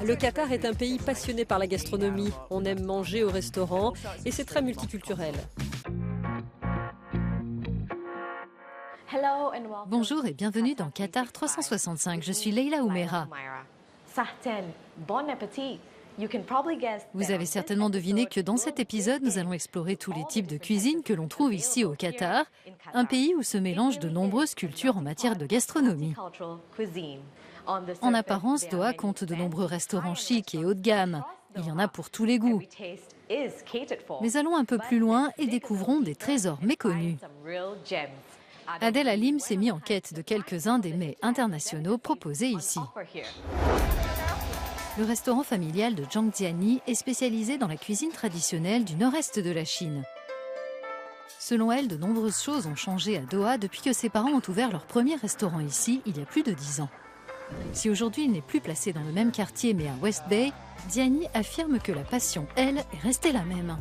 Le Qatar est un pays passionné par la gastronomie. On aime manger au restaurant et c'est très multiculturel. Bonjour et bienvenue dans Qatar 365. Je suis Leila Oumeira. Vous avez certainement deviné que dans cet épisode, nous allons explorer tous les types de cuisine que l'on trouve ici au Qatar, un pays où se mélangent de nombreuses cultures en matière de gastronomie. En apparence, Doha compte de nombreux restaurants chics et haut de gamme. Il y en a pour tous les goûts. Mais allons un peu plus loin et découvrons des trésors méconnus. Adel Halim s'est mis en quête de quelques-uns des mets internationaux proposés ici. Le restaurant familial de Zhangjiani est spécialisé dans la cuisine traditionnelle du nord-est de la Chine. Selon elle, de nombreuses choses ont changé à Doha depuis que ses parents ont ouvert leur premier restaurant ici il y a plus de 10 ans. Si aujourd'hui il n'est plus placé dans le même quartier mais à West Bay, Diani affirme que la passion, elle, est restée la même.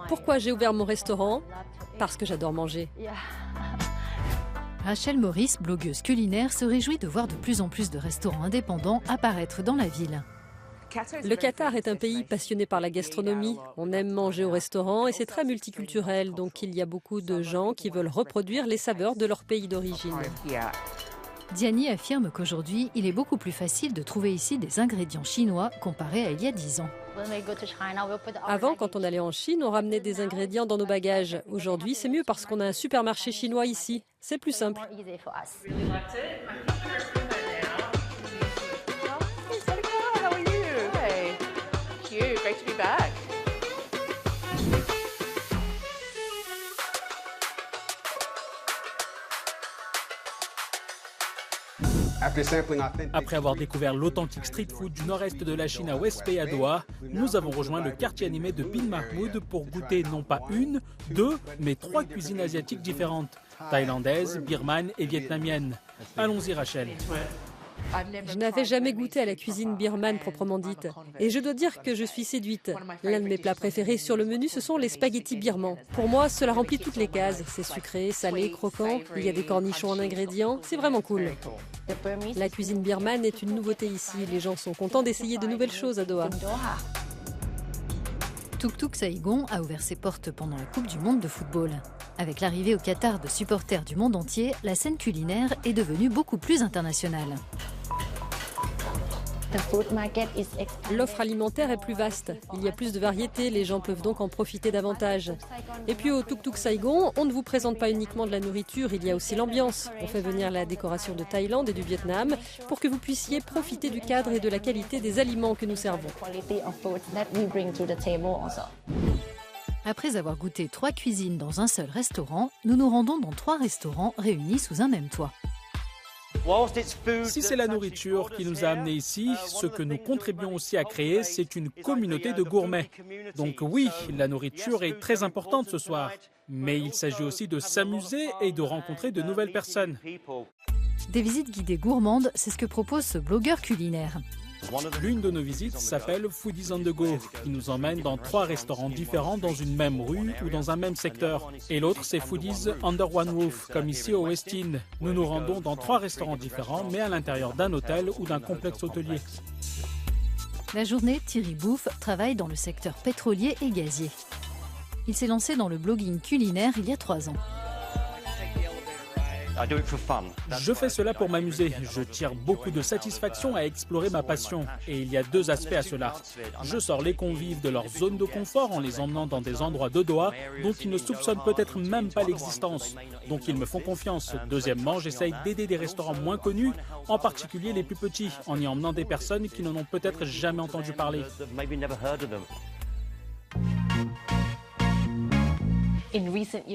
Pourquoi j'ai ouvert mon restaurant? Parce que j'adore manger. Rachel Morris, blogueuse culinaire, se réjouit de voir de plus en plus de restaurants indépendants apparaître dans la ville. Le Qatar est un pays passionné par la gastronomie. On aime manger au restaurant et c'est très multiculturel, donc il y a beaucoup de gens qui veulent reproduire les saveurs de leur pays d'origine. Diani affirme qu'aujourd'hui, il est beaucoup plus facile de trouver ici des ingrédients chinois comparé à il y a 10 ans. Avant, quand on allait en Chine, on ramenait des ingrédients dans nos bagages. Aujourd'hui, c'est mieux parce qu'on a un supermarché chinois ici. C'est plus simple. Après avoir découvert l'authentique street food du nord-est de la Chine à West Bay à Doha, nous avons rejoint le quartier animé de Bin Mahmoud pour goûter non pas une, deux, mais 3 cuisines asiatiques différentes, thaïlandaises, birmanes et vietnamiennes. Allons-y Rachel. Je n'avais jamais goûté à la cuisine birmane proprement dite. Et je dois dire que je suis séduite. L'un de mes plats préférés sur le menu, ce sont les spaghettis birmans. Pour moi, cela remplit toutes les cases. C'est sucré, salé, croquant. Il y a des cornichons en ingrédients. C'est vraiment cool. La cuisine birmane est une nouveauté ici. Les gens sont contents d'essayer de nouvelles choses à Doha. Tuk Tuk Saigon a ouvert ses portes pendant la Coupe du Monde de football. Avec l'arrivée au Qatar de supporters du monde entier, la scène culinaire est devenue beaucoup plus internationale. L'offre alimentaire est plus vaste. Il y a plus de variétés, les gens peuvent donc en profiter davantage. Et puis au Tuk Tuk Saigon, on ne vous présente pas uniquement de la nourriture, il y a aussi l'ambiance. On fait venir la décoration de Thaïlande et du Vietnam pour que vous puissiez profiter du cadre et de la qualité des aliments que nous servons. Après avoir goûté 3 cuisines dans un seul restaurant, nous nous rendons dans 3 restaurants réunis sous un même toit. Si c'est la nourriture qui nous a amenés ici, ce que nous contribuons aussi à créer, c'est une communauté de gourmets. Donc oui, la nourriture est très importante ce soir, mais il s'agit aussi de s'amuser et de rencontrer de nouvelles personnes. Des visites guidées gourmandes, c'est ce que propose ce blogueur culinaire. L'une de nos visites s'appelle Foodies on the Go, qui nous emmène dans 3 restaurants différents dans une même rue ou dans un même secteur. Et l'autre, c'est Foodies Under One Roof, comme ici au West End. Nous nous rendons dans 3 restaurants différents, mais à l'intérieur d'un hôtel ou d'un complexe hôtelier. La journée, Thierry Bouffe travaille dans le secteur pétrolier et gazier. Il s'est lancé dans le blogging culinaire il y a 3 ans. Je fais cela pour m'amuser. Je tire beaucoup de satisfaction à explorer ma passion. Et il y a 2 aspects à cela. Je sors les convives de leur zone de confort en les emmenant dans des endroits de Doha dont ils ne soupçonnent peut-être même pas l'existence. Donc ils me font confiance. Deuxièmement, j'essaye d'aider des restaurants moins connus, en particulier les plus petits, en y emmenant des personnes qui n'en ont peut-être jamais entendu parler.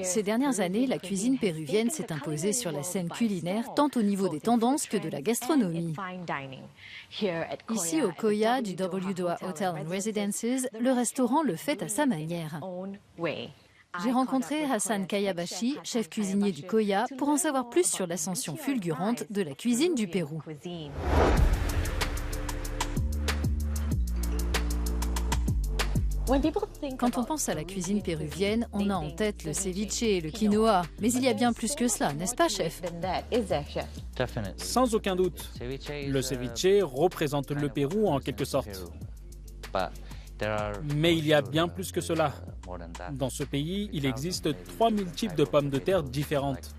Ces dernières années, la cuisine péruvienne s'est imposée sur la scène culinaire tant au niveau des tendances que de la gastronomie. Ici, au Koya du W Doha Hotel and Residences, le restaurant le fait à sa manière. J'ai rencontré Hassan Kayabashi, chef cuisinier du Koya, pour en savoir plus sur l'ascension fulgurante de la cuisine du Pérou. Quand on pense à la cuisine péruvienne, on a en tête le ceviche et le quinoa. Mais il y a bien plus que cela, n'est-ce pas, chef? Sans aucun doute. Le ceviche représente le Pérou en quelque sorte. Mais il y a bien plus que cela. Dans ce pays, il existe 3000 types de pommes de terre différentes,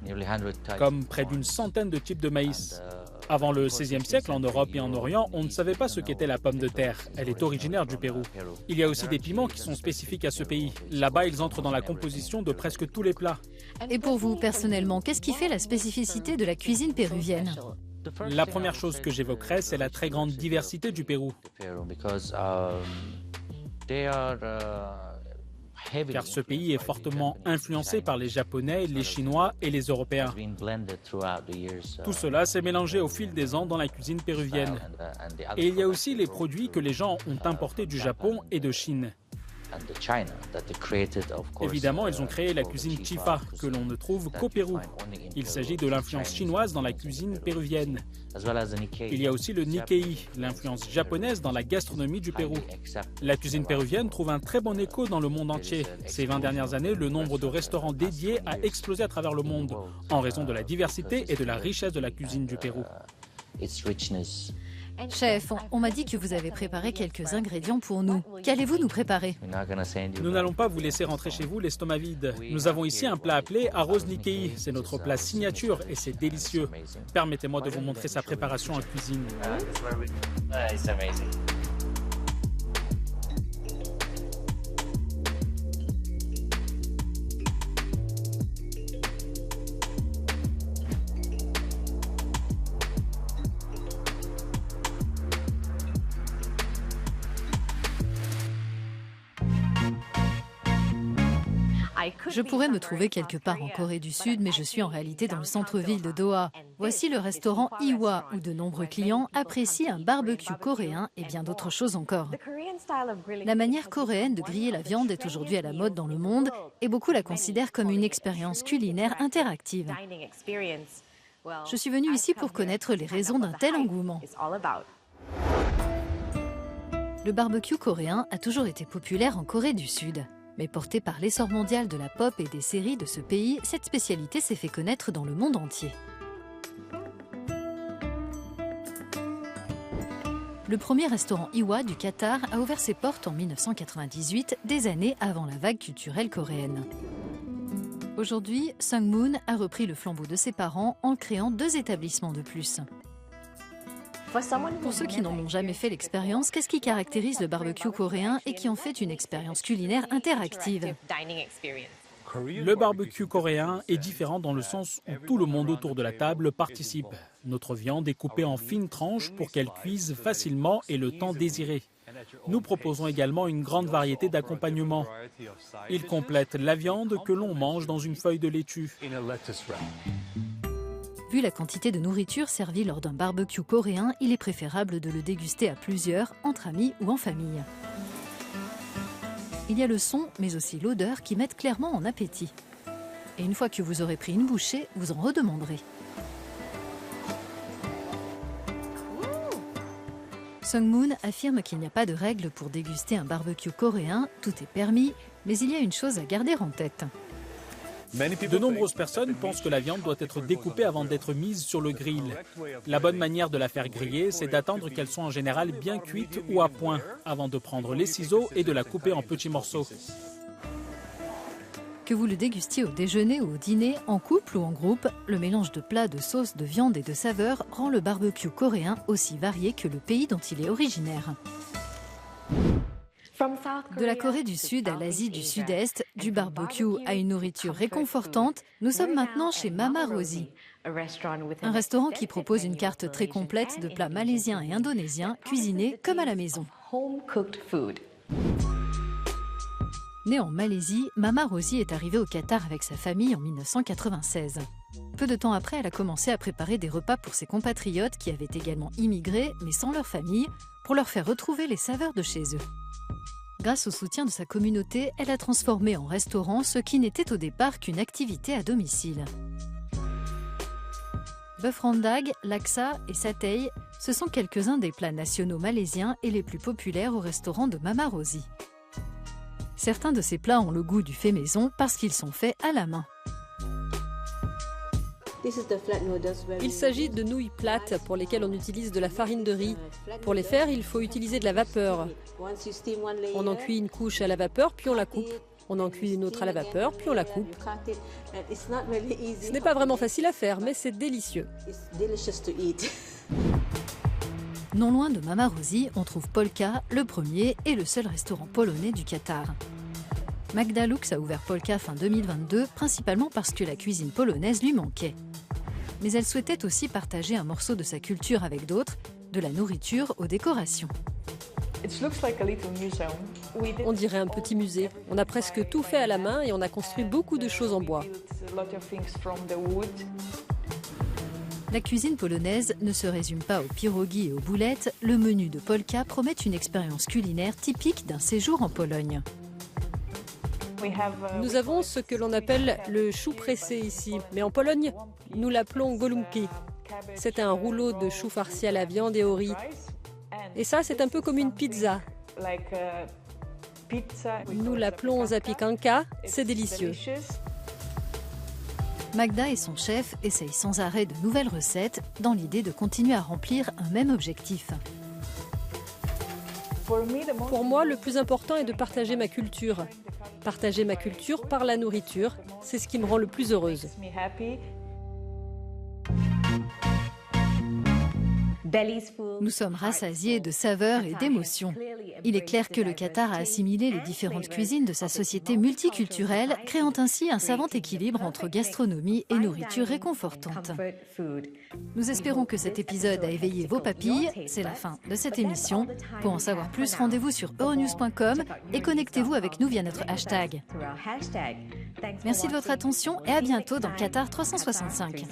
comme près d'une centaine de types de maïs. Avant le XVIe siècle, en Europe et en Orient, on ne savait pas ce qu'était la pomme de terre. Elle est originaire du Pérou. Il y a aussi des piments qui sont spécifiques à ce pays. Là-bas, ils entrent dans la composition de presque tous les plats. Et pour vous, personnellement, qu'est-ce qui fait la spécificité de la cuisine péruvienne? La première chose que j'évoquerai, c'est la très grande diversité du Pérou. Car ce pays est fortement influencé par les Japonais, les Chinois et les Européens. Tout cela s'est mélangé au fil des ans dans la cuisine péruvienne. Et il y a aussi les produits que les gens ont importés du Japon et de Chine. Évidemment, ils ont créé la cuisine chifa, que l'on ne trouve qu'au Pérou. Il s'agit de l'influence chinoise dans la cuisine péruvienne. Il y a aussi le Nikkei, l'influence japonaise dans la gastronomie du Pérou. La cuisine péruvienne trouve un très bon écho dans le monde entier. Ces 20 dernières années, le nombre de restaurants dédiés a explosé à travers le monde, en raison de la diversité et de la richesse de la cuisine du Pérou. Chef, on m'a dit que vous avez préparé quelques ingrédients pour nous. Qu'allez-vous nous préparer? Nous n'allons pas vous laisser rentrer chez vous l'estomac vide. Nous avons ici un plat appelé arroz Nikkei. C'est notre plat signature et c'est délicieux. Permettez-moi de vous montrer sa préparation en cuisine. Je pourrais me trouver quelque part en Corée du Sud, mais je suis en réalité dans le centre-ville de Doha. Voici le restaurant Iwa, où de nombreux clients apprécient un barbecue coréen et bien d'autres choses encore. La manière coréenne de griller la viande est aujourd'hui à la mode dans le monde et beaucoup la considèrent comme une expérience culinaire interactive. Je suis venue ici pour connaître les raisons d'un tel engouement. Le barbecue coréen a toujours été populaire en Corée du Sud. Mais portée par l'essor mondial de la pop et des séries de ce pays, cette spécialité s'est fait connaître dans le monde entier. Le premier restaurant Iwa du Qatar a ouvert ses portes en 1998, des années avant la vague culturelle coréenne. Aujourd'hui, Sungmoon a repris le flambeau de ses parents en créant 2 établissements de plus. Pour ceux qui n'en ont jamais fait l'expérience, qu'est-ce qui caractérise le barbecue coréen et qui en fait une expérience culinaire interactive? Le barbecue coréen est différent dans le sens où tout le monde autour de la table participe. Notre viande est coupée en fines tranches pour qu'elle cuise facilement et le temps désiré. Nous proposons également une grande variété d'accompagnements. Ils complètent la viande que l'on mange dans une feuille de laitue. Vu la quantité de nourriture servie lors d'un barbecue coréen, il est préférable de le déguster à plusieurs, entre amis ou en famille. Il y a le son, mais aussi l'odeur qui mettent clairement en appétit. Et une fois que vous aurez pris une bouchée, vous en redemanderez. Sungmoon affirme qu'il n'y a pas de règle pour déguster un barbecue coréen, tout est permis, mais il y a une chose à garder en tête. De nombreuses personnes pensent que la viande doit être découpée avant d'être mise sur le grill. La bonne manière de la faire griller, c'est d'attendre qu'elle soit en général bien cuite ou à point, avant de prendre les ciseaux et de la couper en petits morceaux. Que vous le dégustiez au déjeuner ou au dîner, en couple ou en groupe, le mélange de plats, de sauces, de viande et de saveurs rend le barbecue coréen aussi varié que le pays dont il est originaire. De la Corée du Sud à l'Asie du Sud-Est, du barbecue à une nourriture réconfortante, nous sommes maintenant chez Mama Rosie, un restaurant qui propose une carte très complète de plats malaisiens et indonésiens cuisinés comme à la maison. Née en Malaisie, Mama Rosie est arrivée au Qatar avec sa famille en 1996. Peu de temps après, elle a commencé à préparer des repas pour ses compatriotes qui avaient également immigré, mais sans leur famille, pour leur faire retrouver les saveurs de chez eux. Grâce au soutien de sa communauté, elle a transformé en restaurant ce qui n'était au départ qu'une activité à domicile. Bœuf randag, laksa et satay, ce sont quelques-uns des plats nationaux malaisiens et les plus populaires au restaurant de Mama Rosie. Certains de ces plats ont le goût du fait maison parce qu'ils sont faits à la main. Il s'agit de nouilles plates pour lesquelles on utilise de la farine de riz. Pour les faire, il faut utiliser de la vapeur. On en cuit une couche à la vapeur, puis on la coupe. On en cuit une autre à la vapeur, puis on la coupe. Ce n'est pas vraiment facile à faire, mais c'est délicieux. Non loin de Mama Rosie, on trouve Polka, le premier et le seul restaurant polonais du Qatar. Magda Lux a ouvert Polka fin 2022, principalement parce que la cuisine polonaise lui manquait. Mais elle souhaitait aussi partager un morceau de sa culture avec d'autres, de la nourriture aux décorations. On dirait un petit musée. On a presque tout fait à la main et on a construit beaucoup de choses en bois. La cuisine polonaise ne se résume pas aux pierogies et aux boulettes. Le menu de Polka promet une expérience culinaire typique d'un séjour en Pologne. Nous avons ce que l'on appelle le chou pressé ici, mais en Pologne, nous l'appelons golumki. C'est un rouleau de chou farci à la viande et au riz. Et ça, c'est un peu comme une pizza. Nous l'appelons zapiekanka, c'est délicieux. Magda et son chef essayent sans arrêt de nouvelles recettes dans l'idée de continuer à remplir un même objectif. Pour moi, le plus important est de partager ma culture. Partager ma culture par la nourriture, c'est ce qui me rend le plus heureuse. Nous sommes rassasiés de saveurs et d'émotions. Il est clair que le Qatar a assimilé les différentes cuisines de sa société multiculturelle, créant ainsi un savant équilibre entre gastronomie et nourriture réconfortante. Nous espérons que cet épisode a éveillé vos papilles. C'est la fin de cette émission. Pour en savoir plus, rendez-vous sur euronews.com et connectez-vous avec nous via notre hashtag. Merci de votre attention et à bientôt dans Qatar 365.